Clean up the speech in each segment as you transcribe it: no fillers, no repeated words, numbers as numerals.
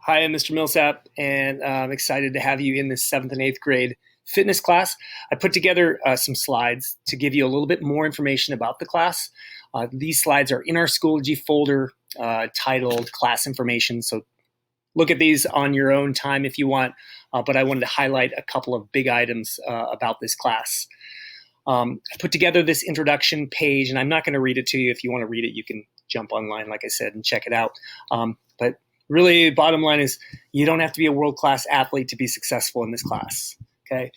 Hi, I'm Mr. Millsap, and I'm excited to have you in this 7th and 8th grade fitness class. I put together some slides to give you a little bit more information about the class. These slides are in our Schoology folder titled Class Information, so look at these on your own time if you want, but I wanted to highlight a couple of big items about this class. I put together this introduction page, and I'm not going to read it to you. If you want to read it, you can jump online, like I said, and check it out. But really, bottom line is you don't have to be a world-class athlete to be successful in this class. Okay,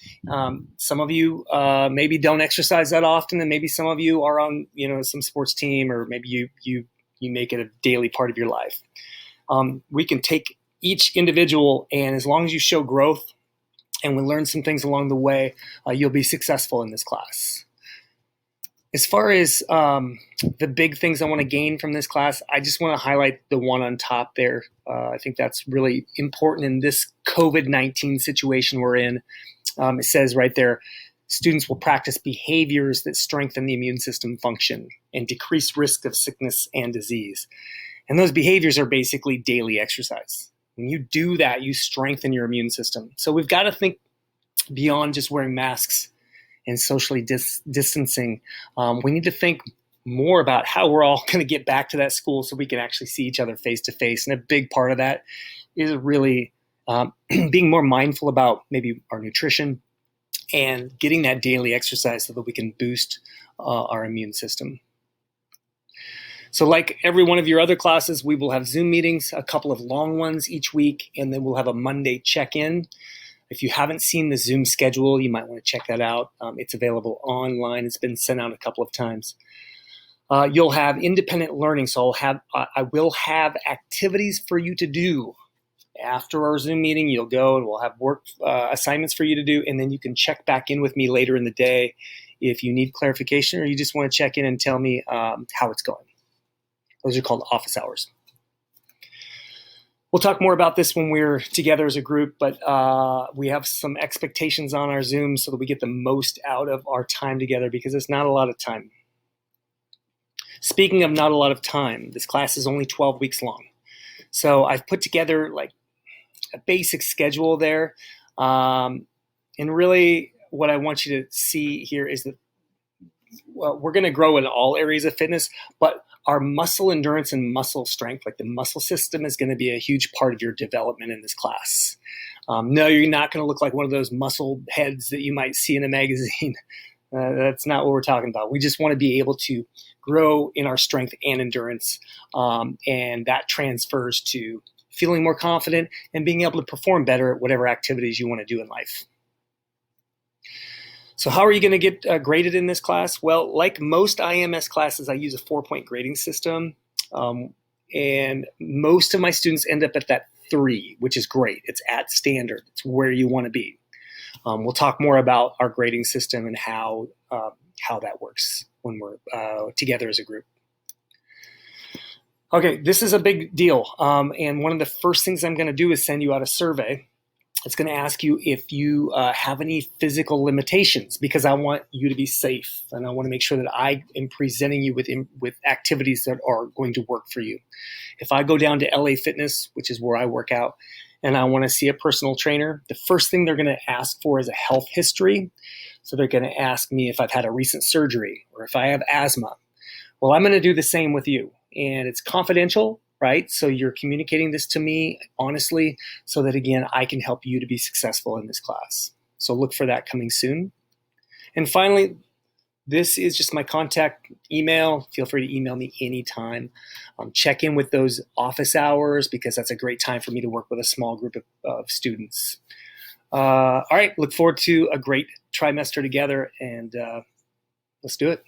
some of you maybe don't exercise that often, and maybe some of you are on some sports team, or maybe you make it a daily part of your life. We can take each individual, and as long as you show growth and we learn some things along the way, you'll be successful in this class. As far as the big things I want to gain from this class, I just want to highlight the one on top there. I think that's really important in this COVID-19 situation we're in. It says right there, students will practice behaviors that strengthen the immune system function and decrease risk of sickness and disease. And those behaviors are basically daily exercise. When you do that, you strengthen your immune system. So we've got to think beyond just wearing masks and socially distancing. We need to think more about how we're all going to get back to that school so we can actually see each other face to face. And a big part of that is really being more mindful about maybe our nutrition and getting that daily exercise so that we can boost our immune system. So like every one of your other classes, we will have Zoom meetings, a couple of long ones each week, and then we'll have a Monday check-in. If you haven't seen the Zoom schedule, you might want to check that out. It's available online. It's been sent out a couple of times. You'll have independent learning, so I will have activities for you to do. After our Zoom meeting, you'll go and we'll have work assignments for you to do, and then you can check back in with me later in the day if you need clarification or you just want to check in and tell me how it's going. Those are called office hours. We'll talk more about this when we're together as a group, but we have some expectations on our Zoom so that we get the most out of our time together because it's not a lot of time. Speaking of not a lot of time, this class is only 12 weeks long. So I've put together like a basic schedule there. And really what I want you to see here is that we're going to grow in all areas of fitness, but our muscle endurance and muscle strength, like the muscle system, is going to be a huge part of your development in this class. No, you're not going to look like one of those muscle heads that you might see in a magazine. That's not what we're talking about. We just want to be able to grow in our strength and endurance, and that transfers to feeling more confident and being able to perform better at whatever activities you want to do in life. So how are you going to get graded in this class? Well, like most IMS classes, I use a 4-point grading system. And most of my students end up at that 3, which is great. It's at standard. It's where you want to be. We'll talk more about our grading system and how that works when we're together as a group. Okay, this is a big deal. And one of the first things I'm going to do is send you out a survey. It's going to ask you if you have any physical limitations, because I want you to be safe, and I want to make sure that I am presenting you with activities that are going to work for you. If I go down to LA Fitness, which is where I work out, and I want to see a personal trainer, the first thing they're going to ask for is a health history. So they're going to ask me if I've had a recent surgery or if I have asthma. Well, I'm going to do the same with you, and it's confidential. Right? So you're communicating this to me honestly so that, again, I can help you to be successful in this class. So look for that coming soon. And finally, this is just my contact email. Feel free to email me anytime. Check in with those office hours because that's a great time for me to work with a small group of students. All right, look forward to a great trimester together, and let's do it.